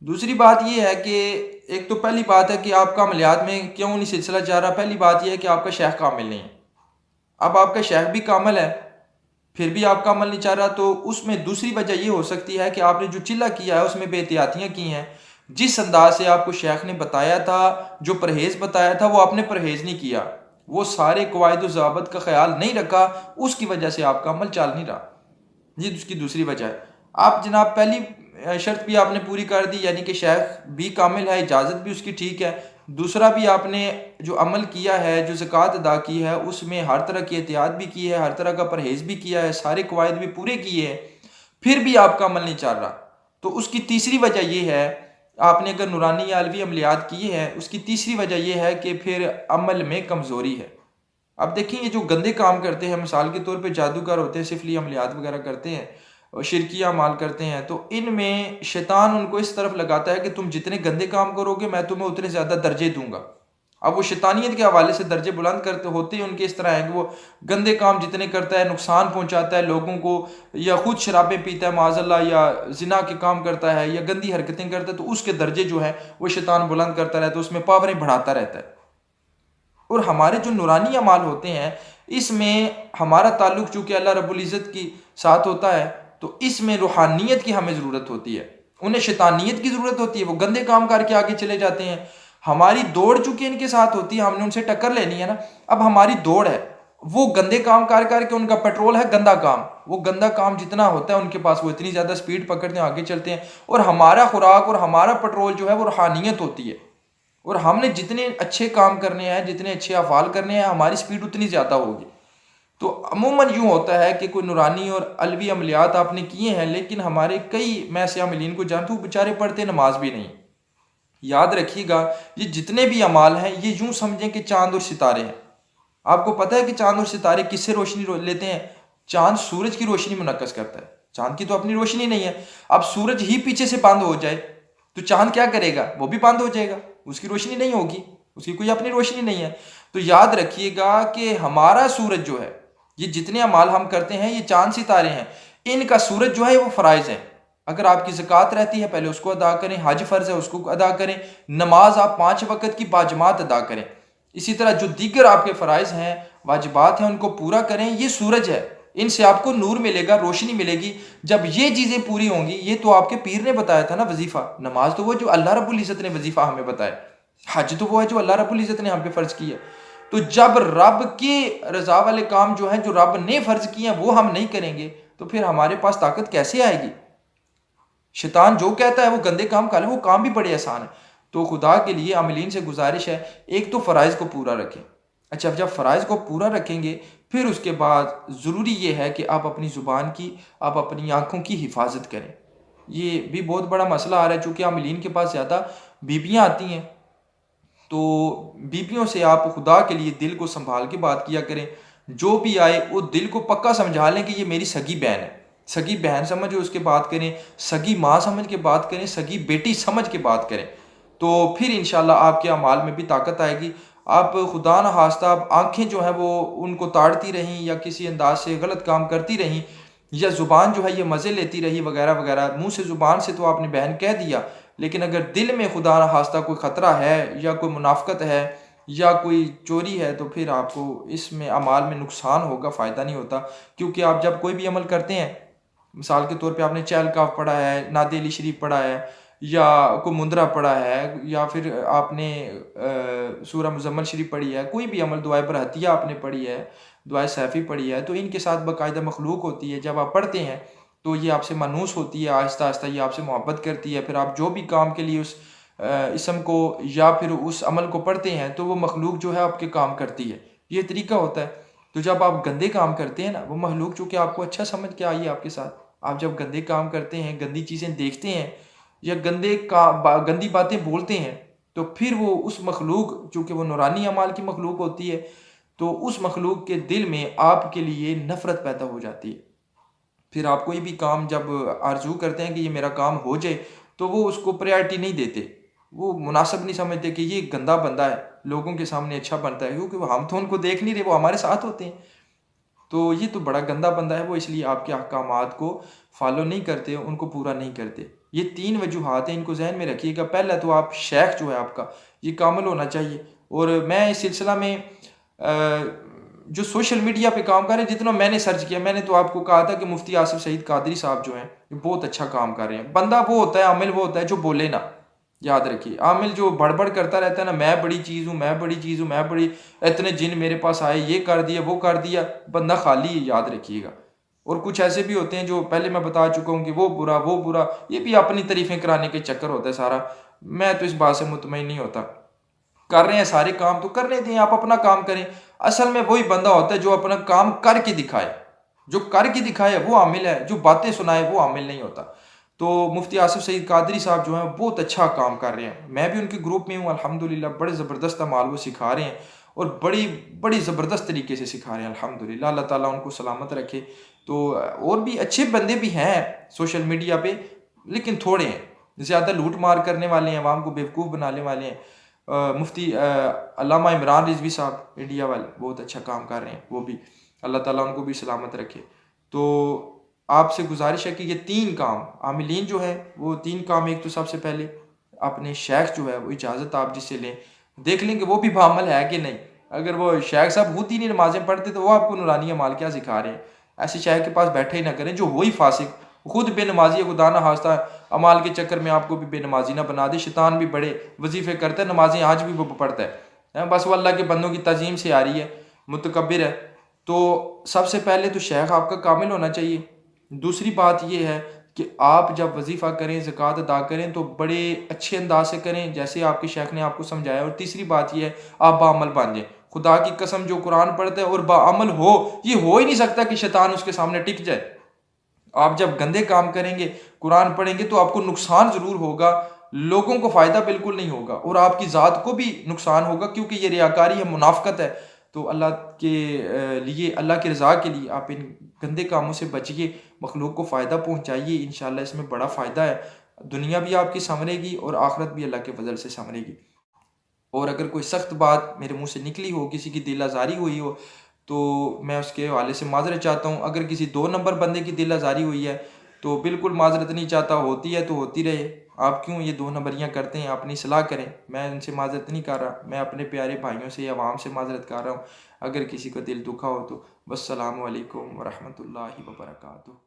दूसरी बात ये है कि एक तो पहली बात है कि आपका अमलियात में क्यों नहीं सिलसिला जा रहा। पहली बात यह है कि आपका शेख कामिल नहीं है। अब आपका शेख भी कामिल है, फिर भी आपका अमल नहीं चाह रहा, तो उसमें दूसरी वजह ये हो सकती है कि आपने जो चिल्ला किया है उसमें बेहतियातियाँ की हैं। जिस अंदाज से आपको शेख ने बताया था, जो परहेज़ बताया था, वो आपने परहेज़ नहीं किया, वो सारे कवायद ज़ाबत का ख्याल नहीं रखा, उसकी वजह से आपका अमल चल नहीं रहा। ये उसकी दूसरी वजह है। आप जनाब पहली शर्त भी आपने पूरी कर दी, यानी कि शेख भी कामिल है, इजाज़त भी उसकी ठीक है। दूसरा भी आपने जो अमल किया है, जो ज़कात अदा की है, उसमें हर तरह की एहतियात भी की है, हर तरह का परहेज़ भी किया है, सारे कवायद भी पूरे किए हैं, फिर भी आपका अमल नहीं चल रहा। तो उसकी तीसरी वजह यह है, आपने अगर नूरानी या अलवी अमलियात किए हैं, उसकी तीसरी वजह यह है कि फिर अमल में कमज़ोरी है। अब देखिए, ये जो गंदे काम करते हैं, मिसाल के तौर पे जादूगर होते हैं, सिफली अमलियात वगैरह करते हैं और शिरकिया माल करते हैं, तो इनमें शैतान उनको इस तरफ लगाता है कि तुम जितने गंदे काम करोगे मैं तुम्हें उतने ज़्यादा दर्जे दूंगा। अब वो शैतानियत के हवाले से दर्जे बुलंद करते होते हैं उनके इस तरह है कि वो गंदे काम जितने करता है, नुकसान पहुंचाता है लोगों को, या खुद शराबें पीता है माज़अल्लाह, या जिना के काम करता है, या गंदी हरकतें करता है, तो उसके दर्जे जो है वो शैतान बुलंद करता रहता है, उसमें पावरें बढ़ाता रहता है। और हमारे जो नूरानी अमाल होते हैं, इसमें हमारा ताल्लुक चूँकि अल्लाह रब्बुल इज़्ज़त की साथ होता है, तो इसमें रूहानियत की हमें ज़रूरत होती है, उन्हें शैतानियत की ज़रूरत होती है। वो गंदे काम करके आगे चले जाते हैं। हमारी दौड़ चूँकि इनके साथ होती है, हमने उनसे टक्कर लेनी है ना। अब हमारी दौड़ है, वो गंदे काम कर करके, उनका पेट्रोल है गंदा काम, वो गंदा काम जितना होता है उनके पास, वो इतनी ज़्यादा स्पीड पकड़ते हैं, आगे चलते हैं। और हमारा खुराक और हमारा पेट्रोल जो है वो रूहानियत होती है, और हमने जितने अच्छे काम करने हैं, जितने अच्छे अफ़ाल करने हैं, हमारी स्पीड उतनी ज़्यादा होगी। तो अमूमन यूँ होता है कि कोई नूरानी और अलवी अमलियात आपने किए हैं, लेकिन हमारे कई मैं ऐसे अमलीन को जानता हूँ बेचारे पढ़ते नमाज भी नहीं। याद रखिएगा, ये जितने भी अमाल हैं ये यूँ समझें कि चांद और सितारे हैं। आपको पता है कि चांद और सितारे किससे रोशनी लेते हैं? चांद सूरज की रोशनी मुनक्कस करता है, चांद की तो अपनी रोशनी नहीं है। अब सूरज ही पीछे से बंद हो जाए तो चांद क्या करेगा? वो भी बंद हो जाएगा, उसकी रोशनी नहीं होगी, उसकी कोई अपनी रोशनी नहीं है। तो याद रखिएगा कि हमारा सूरज जो है, ये जितने अमाल हम करते हैं, ये चांद सितारे हैं, इनका सूरज जो है वो फ़राइज़ है। अगर आपकी ज़कात रहती है पहले उसको अदा करें, हज फ़र्ज़ है उसको अदा करें, नमाज आप 5 वक़्त की बाजमात अदा करें, इसी तरह जो दीगर आपके फ़राइज़ हैं, वाजिबात हैं, उनको पूरा करें। ये सूरज है, इनसे आपको नूर मिलेगा, रोशनी मिलेगी। जब ये चीज़ें पूरी होंगी, ये तो आपके पीर ने बताया था ना वजीफ़ा, नमाज तो वो जो अल्लाह रब्बुल इज़्ज़त ने वजीफ़ा हमें बताया, हज तो वो है जो अल्लाह रब्बुल इज़्ज़त ने हम पे फ़र्ज़ किया। तो जब रब की रज़ा वाले काम जो हैं, जो रब ने फ़र्ज़ किए हैं, वो हम नहीं करेंगे, तो फिर हमारे पास ताकत कैसे आएगी? शैतान जो कहता है वो गंदे काम कर ले, वो काम भी बड़े आसान है। तो खुदा के लिए अमलीन से गुजारिश है, एक तो फ़राइज़ को पूरा रखें। अच्छा, जब फ़राइज़ को पूरा रखेंगे, फिर उसके बाद ज़रूरी ये है कि आप अपनी ज़ुबान की, आप अपनी आँखों की हिफाजत करें। ये भी बहुत बड़ा मसला आ रहा है, चूँकि अमलीन के पास ज़्यादा बीबियाँ आती हैं, तो बीबियों से आप खुदा के लिए दिल को संभाल के बात किया करें। जो भी आए वो दिल को पक्का समझा लें कि ये मेरी सगी बहन है, सगी बहन समझ के उसके बात करें, सगी माँ समझ के बात करें, सगी बेटी समझ के बात करें। तो फिर इंशाल्लाह आपके अमाल में भी ताकत आएगी। आप खुदा न खास्ता आप आँखें जो हैं वो उनको ताड़ती रहीं, या किसी अंदाज से गलत काम करती रहीं, या ज़ुबान जो है ये मज़े लेती रही वगैरह वगैरह। मुँह से ज़ुबान से तो आपने बहन कह दिया, लेकिन अगर दिल में खुदा न खास्ता कोई ख़तरा है, या कोई मुनाफ़क़त है, या कोई चोरी है, तो फिर आपको इसमें अमाल में नुकसान होगा, फ़ायदा नहीं होता। क्योंकि आप जब कोई भी अमल करते हैं, मिसाल के तौर पे आपने चहल काफ पढ़ा है, नादेली शरीफ पढ़ा है, या कोई मुंदरा पढ़ा है, या फिर आपने सूरह मुज़म्मल शरीफ पढ़ी है, कोई भी अमल, दुआए बरहतिया आपने पढ़ी है, दुआए सैफ़ी पढ़ी है, तो इनके साथ बाकायदा मखलूक होती है। जब आप पढ़ते हैं तो ये आपसे मानूस होती है, आहिस्ता आहिस्ता ये आपसे मोहब्बत करती है। फिर आप जो भी काम के लिए उस इसम को या फिर उस अमल को पढ़ते हैं, तो वो मखलूक जो है आपके काम करती है। ये तरीका होता है। तो जब आप गंदे काम करते हैं ना, वो मखलूक चूँकि आपको अच्छा समझ के आई है आपके साथ, आप जब गंदे काम करते हैं, गंदी चीज़ें देखते हैं, या गंदी बातें बोलते हैं, तो फिर वो उस मखलूक, चूँकि वो नूरानी अमाल की मखलूक होती है, तो उस मखलूक के दिल में आपके लिए नफ़रत पैदा हो जाती है। फिर आप कोई भी काम जब आरज़ू करते हैं कि ये मेरा काम हो जाए, तो वो उसको प्रायोरिटी नहीं देते, वो मुनासिब नहीं समझते कि ये गंदा बंदा है, लोगों के सामने अच्छा बनता है, क्योंकि वो हम तो उनको देख नहीं रहे, वो हमारे साथ होते हैं। तो ये तो बड़ा गंदा बंदा है वो, इसलिए आपके अहकामात को फॉलो नहीं करते, उनको पूरा नहीं करते। ये 3 वजूहात हैं, इनको जहन में रखिएगा। पहला तो आप शेख जो है आपका ये कामिल होना चाहिए। और मैं इस सिलसिला में जो सोशल मीडिया पे काम कर रहे हैं, जितना मैंने सर्च किया, मैंने तो आपको कहा था कि मुफ्ती आसिफ सईद कादरी साहब जो हैं ये बहुत अच्छा काम कर रहे हैं। बंदा वो होता है, आमिल वो होता है जो बोले ना, याद रखिए। आमिल जो बड़बड़ करता रहता है ना, मैं बड़ी चीज़ हूँ, मैं बड़ी चीज़ हूँ, मैं बड़ी, इतने जिन मेरे पास आए, ये कर दिया, वो कर दिया, बंदा खाली है, याद रखिएगा। और कुछ ऐसे भी होते हैं जो पहले मैं बता चुका हूँ कि वो बुरा, वो बुरा, ये भी अपनी तारीफें कराने के चक्कर होता है सारा। मैं तो इस बात से मुतमईन नहीं होता। कर रहे हैं सारे काम तो करने दें, आप अपना काम करें। असल में वही बंदा होता है जो अपना काम करके दिखाए, जो करके दिखाए वो आमिल है, जो बातें सुनाए वो आमिल नहीं होता। तो मुफ्ती आसिफ सईद कादरी साहब जो हैं बहुत अच्छा काम कर रहे हैं। मैं भी उनके ग्रुप में हूँ अल्हम्दुलिल्लाह। बड़े ज़बरदस्त अमाल वो सिखा रहे हैं और बड़ी बड़ी ज़बरदस्त तरीके से सिखा रहे हैं अल्हम्दुलिल्लाह। अल्लाह ताला उनको सलामत रखे। तो और भी अच्छे बंदे भी हैं सोशल मीडिया पे, लेकिन थोड़े हैं, ज़्यादा लूट मार करने वाले हैं, अवाम को बेवकूफ़ बनाने वाले हैं। मुफ्ती अल्लामा इमरान रिजवी साहब इंडिया वाले बहुत अच्छा काम कर रहे हैं, वो भी अल्लाह ताला उनको भी सलामत रखे। तो आपसे गुजारिश है कि ये 3 काम आमिलीन जो है वो 3 काम, एक तो सबसे पहले अपने शेख जो है वो इजाज़त आप जिससे लें, देख लें कि वो भी बामल है कि नहीं। अगर वो शेख साहब खुद ही नहीं नमाजें पढ़ते तो वो आपको नूरानी अमाल क्या सिखा रहे हैं। ऐसे शेख के पास बैठे ही ना करें जो वही फासिक खुद बेनमाजी, खुदा ना हास्ता अमाल के चक्कर में आपको भी बेनमाजी ना बना दे। शैतान भी बड़े वजीफे करता है, नमाजें आज भी वो पढ़ता है, बस वो अल्लाह के बंदों की तज़ीम से आ रही है, मुतकब्बिर है। तो सबसे पहले तो शेख आपका कामिल होना चाहिए। दूसरी बात यह है कि आप जब वजीफ़ा करें, ज़कात अदा करें तो बड़े अच्छे अंदाज से करें जैसे आपके शेख ने आपको समझाया। और तीसरी बात यह है आप बाअमल बन जाएं। खुदा की कसम जो कुरान पढ़ता है और बाअमल हो, ये हो ही नहीं सकता कि शैतान उसके सामने टिक जाए। आप जब गंदे काम करेंगे, कुरान पढ़ेंगे तो आपको नुकसान ज़रूर होगा, लोगों को फ़ायदा बिल्कुल नहीं होगा और आपकी ज़ात को भी नुकसान होगा, क्योंकि ये रियाकारी है, मुनाफ़कत है। तो अल्लाह के लिए, अल्लाह की रज़ा के लिए आप इन गंदे कामों से बचिए, मखलूक को फ़ायदा पहुँचाइए। इंशाअल्लाह इसमें बड़ा फ़ायदा है, दुनिया भी आपकी संवरेगी और आखिरत भी अल्लाह के फजल से संवरेगी। और अगर कोई सख्त बात मेरे मुंह से निकली हो, किसी की दिल आज़ारी हुई हो, तो मैं उसके हवाले से माज़रत चाहता हूँ। अगर किसी 2 नंबर बंदे की दिल आज़ारी हुई है तो बिल्कुल माज़रत नहीं चाहता, होती है तो होती रहे। आप क्यों ये 2 नंबरियाँ करते हैं, अपनी सलाह करें। मैं उनसे माज़रत नहीं कर रहा, मैं अपने प्यारे भाइयों से, अवाम से माज़रत कर रहा हूँ। अगर किसी को दिल दुखा हो तो वस्सलामु अलैकुम वरहमतुल्लाहि वबरकातुहू।